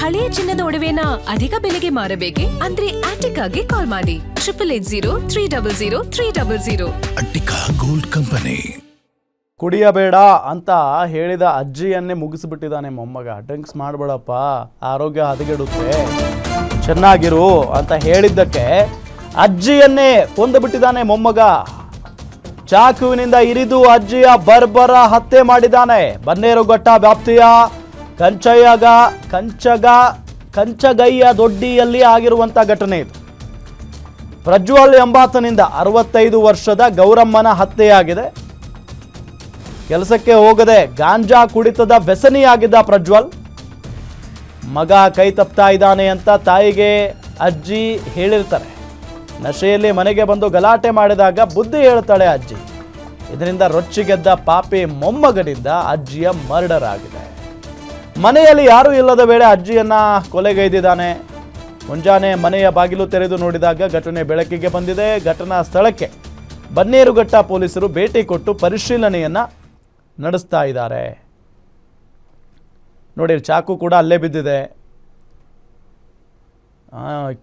ಹಳೆಯ ಚಿನ್ನದ ಒಡವೆನ ಅಧಿಕ ಬೆಲೆಗೆ ಮಾರಬೇಕೆ? ಅಂದ್ರೆ ಆಟಿಕಾಗೆ ಕಾಲ್ ಮಾಡಿ 8880300300. Attica gold company. ಕುಡಿಯಬೇಡ ಅಂತ ಹೇಳಿದ ಅಜ್ಜಿಯನ್ನೇ ಮುಗಿಸ್ಬಿಟ್ಟಿದ್ದಾನೆ ಮೊಮ್ಮಗ. ಡ್ರಿಂಕ್ಸ್ ಮಾಡಬೇಡಪ್ಪ, ಆರೋಗ್ಯ ಹದಗೆಡುತ್ತೆ, ಚೆನ್ನಾಗಿರು ಅಂತ ಹೇಳಿದ್ದಕ್ಕೆ ಅಜ್ಜಿಯನ್ನೇ ಕೊಂದುಬಿಟ್ಟಿದ್ದಾನೆ ಮೊಮ್ಮಗ. ಚಾಕುವಿನಿಂದ ಇರಿದು ಅಜ್ಜಿಯ ಬರ್ಬರ ಹತ್ಯೆ ಮಾಡಿದ್ದಾನೆ. ಬನ್ನೇರುಘಟ್ಟ ವ್ಯಾಪ್ತಿಯ ಕಂಚಗಯ್ಯ ದೊಡ್ಡಿಯಲ್ಲಿ ಆಗಿರುವಂಥ ಘಟನೆ ಇದು. ಪ್ರಜ್ವಲ್ ಎಂಬಾತನಿಂದ 65 ವರ್ಷದ ಗೌರಮ್ಮನ ಹತ್ಯೆಯಾಗಿದೆ. ಕೆಲಸಕ್ಕೆ ಹೋಗದೆ ಗಾಂಜಾ ಕುಡಿತದ ವ್ಯಸನಿಯಾಗಿದ್ದ ಪ್ರಜ್ವಲ್ ಮಗ ಕೈ ತಪ್ತಾ ಇದ್ದಾನೆ ಅಂತ ತಾಯಿಗೆ ಅಜ್ಜಿ ಹೇಳಿರ್ತಾರೆ. ನಶೆಯಲ್ಲಿ ಮನೆಗೆ ಬಂದು ಗಲಾಟೆ ಮಾಡಿದಾಗ ಬುದ್ಧಿ ಹೇಳ್ತಾಳೆ ಅಜ್ಜಿ. ಇದರಿಂದ ರೊಚ್ಚಿಗೆದ್ದ ಪಾಪಿ ಮೊಮ್ಮಗನಿಂದ ಅಜ್ಜಿಯ ಮರ್ಡರ್ ಆಗಿದೆ. ಮನೆಯಲ್ಲಿ ಯಾರೂ ಇಲ್ಲದ ವೇಳೆ ಅಜ್ಜಿಯನ್ನ ಕೊಲೆಗೈದಿದ್ದಾನೆ. ಮುಂಜಾನೆ ಮನೆಯ ಬಾಗಿಲು ತೆರೆದು ನೋಡಿದಾಗ ಘಟನೆ ಬೆಳಕಿಗೆ ಬಂದಿದೆ. ಘಟನಾ ಸ್ಥಳಕ್ಕೆ ಬನ್ನೇರುಘಟ್ಟ ಪೊಲೀಸರು ಭೇಟಿ ಕೊಟ್ಟು ಪರಿಶೀಲನೆಯನ್ನ ನಡೆಸ್ತಾ ಇದ್ದಾರೆ. ನೋಡಿ, ಚಾಕು ಕೂಡ ಅಲ್ಲೇ ಬಿದ್ದಿದೆ.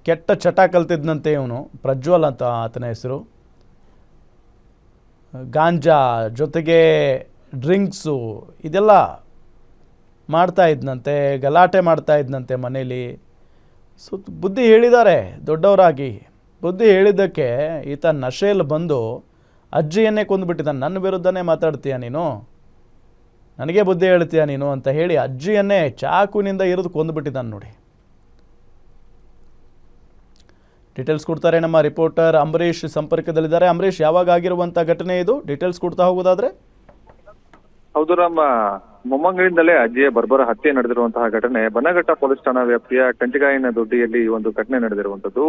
ಕೆಟ್ಟ ಚಟ ಕಲ್ತಿದ್ದಂತೆ ಇವನು, ಪ್ರಜ್ವಲ್ ಅಂತ ಆತನ ಹೆಸರು. ಗಾಂಜಾ ಜೊತೆಗೆ ಡ್ರಿಂಕ್ಸು ಇದೆಲ್ಲ ಮಾಡ್ತಾ ಇದ್ದಂತೆ, ಗಲಾಟೆ ಮಾಡ್ತಾ ಇದ್ದಂತೆ ಮನೇಲಿ. ಬುದ್ಧಿ ಹೇಳಿದ್ದಾರೆ ದೊಡ್ಡವರಾಗಿ. ಬುದ್ಧಿ ಹೇಳಿದ್ದಕ್ಕೆ ಈತ ನಶೆಯಲ್ಲಿ ಬಂದು ಅಜ್ಜಿಯನ್ನೇ ಕೊಂದುಬಿಟ್ಟಿದ್ದಾನೆ. ನನ್ನ ವಿರುದ್ಧನೇ ಮಾತಾಡ್ತೀಯ ನೀನು, ನನಗೆ ಬುದ್ಧಿ ಹೇಳ್ತೀಯ ನೀನು ಅಂತ ಹೇಳಿ ಅಜ್ಜಿಯನ್ನೇ ಚಾಕುವಿನಿಂದ ಇರಿದು ಕೊಂದುಬಿಟ್ಟಿದ್ದಾನೆ ನೋಡಿ. ಡೀಟೇಲ್ಸ್ ಕೊಡ್ತಾರೆ ನಮ್ಮ ರಿಪೋರ್ಟರ್ ಅಂಬರೀಶ್ ಸಂಪರ್ಕದಲ್ಲಿದ್ದಾರೆ. ಅಂಬರೀಶ್, ಯಾವಾಗ ಆಗಿರುವಂಥ ಘಟನೆ ಇದು? ಡೀಟೇಲ್ಸ್ ಕೊಡ್ತಾ ಹೋಗೋದಾದ್ರೆ. ಹೌದು ರಾಮ, ಮೊಮ್ಮಗನಿಂದಲೇ ಅಜ್ಜಿಯ ಬರ್ಬರ ಹತ್ಯೆ ನಡೆದಿರುವಂತಹ ಘಟನೆ ಬನ್ನಘಟ್ಟ ಪೊಲೀಸ್ ಠಾಣಾ ವ್ಯಾಪ್ತಿಯ ಕಂಚಿಗಾಯಿನ ದೊಡ್ಡಿಯಲ್ಲಿ ಈ ಒಂದು ಘಟನೆ ನಡೆದಿರುವಂತದ್ದು.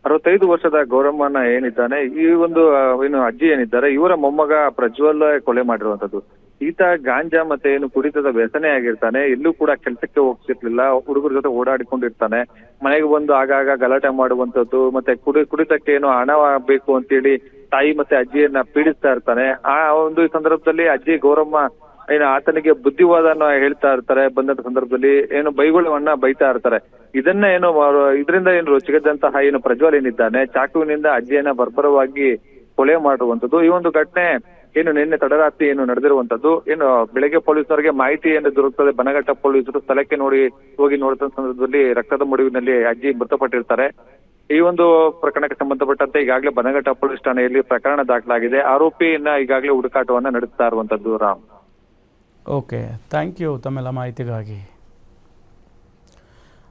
65 ವರ್ಷದ ಗೌರಮ್ಮನ ಏನಿದ್ದಾನೆ, ಈ ಒಂದು ಏನು ಅಜ್ಜಿ ಏನಿದ್ದಾರೆ, ಇವರ ಮೊಮ್ಮಗ ಪ್ರಜ್ವಲ್ ಕೊಲೆ ಮಾಡಿರುವಂತದ್ದು. ಈತ ಗಾಂಜಾ ಮತ್ತೆ ಏನು ಕುಡಿತದ ವ್ಯಸನೆ ಆಗಿರ್ತಾನೆ. ಎಲ್ಲೂ ಕೂಡ ಕೆಲಸಕ್ಕೆ ಹೋಗ್ತಿರ್ಲಿಲ್ಲ, ಹುಡುಗರ ಜೊತೆ ಓಡಾಡಿಕೊಂಡಿರ್ತಾನೆ. ಮನೆಗೆ ಬಂದು ಆಗಾಗ ಗಲಾಟೆ ಮಾಡುವಂತದ್ದು, ಮತ್ತೆ ಕುಡಿತಕ್ಕೆ ಏನು ಹಣ ಬೇಕು ಅಂತೇಳಿ ತಾಯಿ ಮತ್ತೆ ಅಜ್ಜಿಯನ್ನ ಪೀಡಿಸ್ತಾ ಇರ್ತಾನೆ. ಆ ಒಂದು ಸಂದರ್ಭದಲ್ಲಿ ಅಜ್ಜಿ ಗೌರಮ್ಮ ಏನು ಆತನಿಗೆ ಬುದ್ಧಿವಾದನ ಹೇಳ್ತಾ ಇರ್ತಾರೆ. ಬಂದಂತ ಸಂದರ್ಭದಲ್ಲಿ ಏನು ಬೈಗುಳವನ್ನ ಬೈತಾ ಇರ್ತಾರೆ. ಇದನ್ನ ಏನು ಇದರಿಂದ ಏನು ರುಚಿಗದಂತಹ ಏನು ಪ್ರಜ್ವಲ್ ಏನಿದ್ದಾನೆ, ಚಾಕುವಿನಿಂದ ಅಜ್ಜಿಯನ್ನ ಬರ್ಬರವಾಗಿ ಕೊಲೆ ಮಾಡುವಂತದ್ದು. ಈ ಒಂದು ಘಟನೆ ಏನು ನಿನ್ನೆ ತಡರಾತ್ರಿ ಏನು ನಡೆದಿರುವಂತದ್ದು. ಏನು ಬೆಳಗ್ಗೆ ಪೊಲೀಸರಿಗೆ ಮಾಹಿತಿ ಏನು ದೊರಕುತ್ತದೆ, ಬನ್ನಘಟ್ಟ ಪೊಲೀಸರು ಸ್ಥಳಕ್ಕೆ ಹೋಗಿ ನೋಡಿದ ಸಂದರ್ಭದಲ್ಲಿ ರಕ್ತದ ಮಡುವಿನಲ್ಲಿ ಅಜ್ಜಿ ಮೃತಪಟ್ಟಿರ್ತಾರೆ. ಈ ಒಂದು ಪ್ರಕರಣಕ್ಕೆ ಸಂಬಂಧಪಟ್ಟಂತೆ ಈಗಾಗಲೇ ಬನ್ನಘಟ್ಟ ಪೊಲೀಸ್ ಠಾಣೆಯಲ್ಲಿ ಪ್ರಕರಣ ದಾಖಲಾಗಿದೆ. ಆರೋಪಿಯನ್ನ ಈಗಾಗಲೇ ಹುಡುಕಾಟವನ್ನ ನಡೆಸ್ತಾ ಇರುವಂತದ್ದು ರಾಮ್. ಓಕೆ, ಥ್ಯಾಂಕ್ ಯು ತಮ್ಮೆಲ್ಲ ಮಾಹಿತಿಗಾಗಿ.